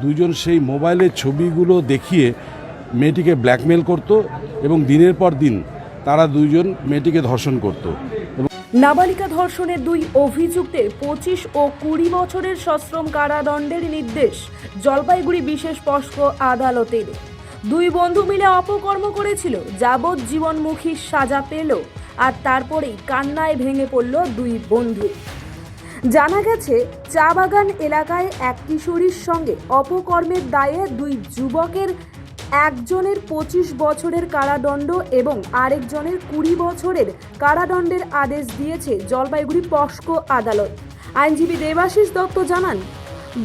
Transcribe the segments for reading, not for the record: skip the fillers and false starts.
দুজন সেই মোবাইলের ছবিগুলো দেখিয়ে মেয়েটিকে ব্ল্যাকমেল করত এবং দিনের পর দিন তারা দুইজন মেয়েটিকে ধর্ষণ করত। নাবালিকা ধর্ষণের দুই অভিযুক্তের 25 ও 20 বছরের সশ্রম কারাদণ্ডের নির্দেশ জলপাইগুড়ি বিশেষ পস্কো আদালতের। দুই বন্ধু মিলে অপকর্ম করেছিল, যাবজ্জীবনমুখী সাজা পেল, আর তারপরেই কান্নায় ভেঙে পড়ল দুই বন্ধু। জানা গেছে, চা বাগান এলাকায় এক কিশোরীর সঙ্গে অপকর্মের দায়ে দুই যুবকের একজনের 25 বছরের কারাদণ্ড এবং আরেকজনের 20 বছরের কারাদণ্ডের আদেশ দিয়েছে জলপাইগুড়ি পস্কো আদালত। আইনজীবী দেবাশিস দত্ত জানান,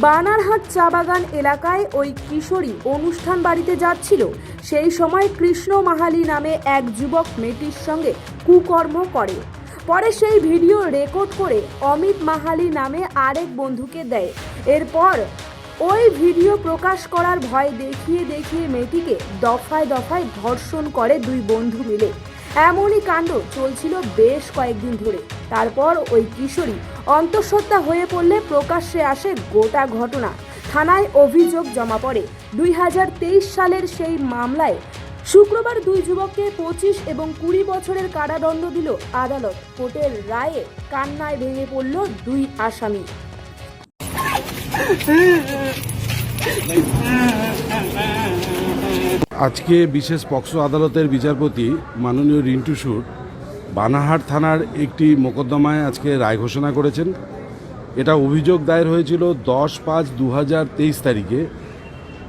বানারহাট চা বাগান এলাকায় ওই কিশোরী অনুষ্ঠান বাড়িতে যাচ্ছিল। সেই সময় কৃষ্ণ মাহালি নামে এক যুবক মেয়েটির সঙ্গে কুকর্ম করে। পরে সেই ভিডিও রেকর্ড করে অমিত মাহালি নামে আরেক বন্ধুকে দেয়। এরপর ওই ভিডিও প্রকাশ করার ভয় দেখিয়ে মেয়েটিকে দফায় দফায় ধর্ষণ করে দুই বন্ধু মিলে। এমনই কাণ্ড চলছিল বেশ কয়েকদিন ধরে। তারপর ওই কিশোরী অন্তঃসত্ত্বা হয়ে পড়লে প্রকাশ্যে আসে গোটা ঘটনা। থানায় অভিযোগ জমা পড়ে। 2023 সালের সেই মামলায় শুক্রবার দুই যুবককে 25 এবং 20 বছরের কারাদণ্ড দিল আদালত। কোর্টের রায়ে কান্নায় ভেঙে পড়ল দুই আসামি। আজকে বিশেষ পক্সো আদালতের বিচারপতি মাননীয় রিন্টু সুর বানারহাট থানার একটি মোকদ্দমায় আজকে রায় ঘোষণা করেছেন। এটা অভিযোগ দায়ের হয়েছিল 10/5/2023 তারিখে।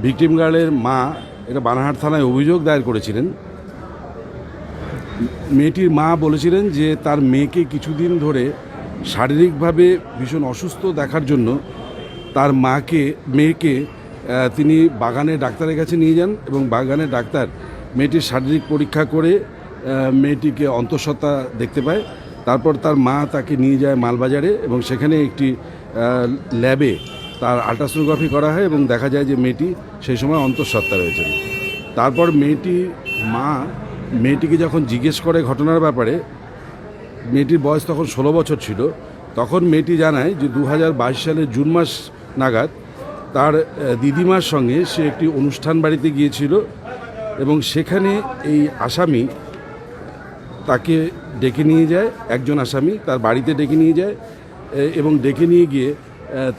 ভিকটিম গার্লের মা এটা বানারহাট থানায় অভিযোগ দায়ের করেছিলেন। মেয়েটির মা বলেছিলেন যে তার মেয়েকে কিছুদিন ধরে শারীরিকভাবে ভীষণ অসুস্থ দেখার জন্য তার মেয়েকে তিনি বাগানের ডাক্তারের কাছে নিয়ে যান এবং বাগানের ডাক্তার মেয়েটির শারীরিক পরীক্ষা করে মেয়েটিকে অন্তঃসত্ত্বা দেখতে পায়। তারপর তার মা তাকে নিয়ে যায় মালবাজারে এবং সেখানে একটি ল্যাবে তার আল্ট্রাসোনোগ্রাফি করা হয় এবং দেখা যায় যে মেয়েটি সেই সময় অন্তঃসত্ত্বা রয়েছেন। তারপর মেয়েটিকে যখন জিজ্ঞেস করে ঘটনার ব্যাপারে, মেয়েটির বয়স তখন 16 বছর ছিল। তখন মেয়েটি জানায় যে 2022 সালের জুন মাস নাগাদ তার দিদিমার সঙ্গে সে একটি অনুষ্ঠান বাড়িতে গিয়েছিল এবং সেখানে এই আসামি তাকে ডেকে নিয়ে যায়। একজন আসামি তার বাড়িতে ডেকে নিয়ে যায় এবং ডেকে নিয়ে গিয়ে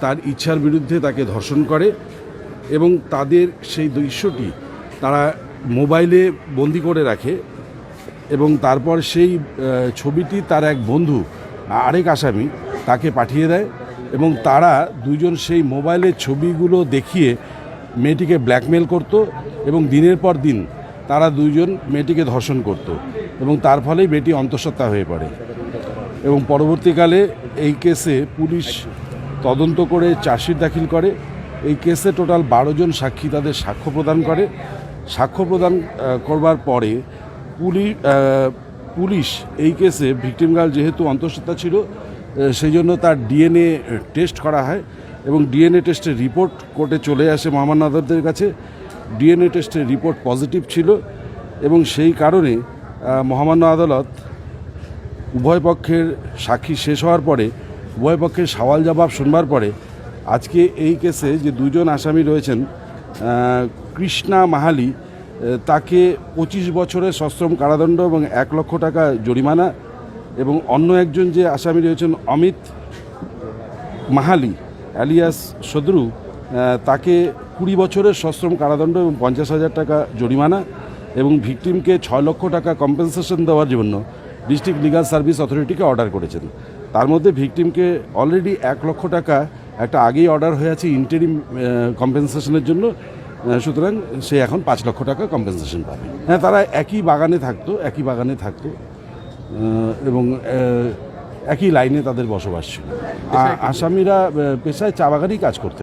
তার ইচ্ছার বিরুদ্ধে তাকে ধর্ষণ করে এবং তাদের সেই দৃশ্যটি তারা মোবাইলে বন্দি করে রাখে এবং তারপর সেই ছবিটি তার এক বন্ধু আরেক আসামি তাকে পাঠিয়ে দেয় এবং তারা দুজন সেই মোবাইলের ছবিগুলো দেখিয়ে মেয়েটিকে ব্ল্যাকমেল করত এবং দিনের পর দিন তারা দুইজন মেয়েটিকে ধর্ষণ করত এবং তার ফলেই মেয়েটি অন্তঃসত্ত্বা হয়ে পড়ে। এবং পরবর্তীকালে এই কেসে পুলিশ তদন্ত করে চার্জশিট দাখিল করে। এই কেসে টোটাল 12 জন সাক্ষী তাদের সাক্ষ্য প্রদান করে। সাক্ষ্য প্রদান করবার পরে পুলিশ এই কেসে ভিকটিম গার্ল যেহেতু অন্তঃসত্ত্বা ছিল সেই জন্য তার ডিএনএ টেস্ট করা হয় এবং ডিএনএ টেস্টের রিপোর্ট কোর্টে চলে আসে মহামান্য আদালতের কাছে। ডিএনএ টেস্টের রিপোর্ট পজিটিভ ছিল এবং সেই কারণে মহামান্য আদালত উভয় পক্ষের সাক্ষী শেষ হওয়ার পরে উভয় পক্ষের সওয়াল জবাব শুনবার পরে আজকে এই কেসে যে দুজন আসামি রয়েছেন, কৃষ্ণা মাহালি তাকে 25 বছরের সশ্রম কারাদণ্ড এবং 1 লক্ষ টাকা জরিমানা এবং অন্য একজন যে আসামি রয়েছেন অমিত মাহালি অ্যালিয়াস সদরু তাকে 20 বছরের সশ্রম কারাদণ্ড এবং 50,000 টাকা জরিমানা এবং ভিকটিমকে 6 লক্ষ টাকা কম্পেনসেশন দেওয়ার জন্য ডিস্ট্রিক্ট লিগাল সার্ভিস অথরিটিকে অর্ডার করেছেন। তার মধ্যে ভিকটিমকে অলরেডি 1 লক্ষ টাকা একটা আগেই অর্ডার হয়ে আছে ইন্টারিম কম্পেনসেশনের জন্য, সুতরাং সে এখন 5 লক্ষ টাকা কম্পেনসেশন পাবে। হ্যাঁ, তারা একই বাগানে থাকতো এবং একই লাইনে তাদের বসবাস ছিল। আসামিরা পেশায় চা বাগানেই কাজ করতে।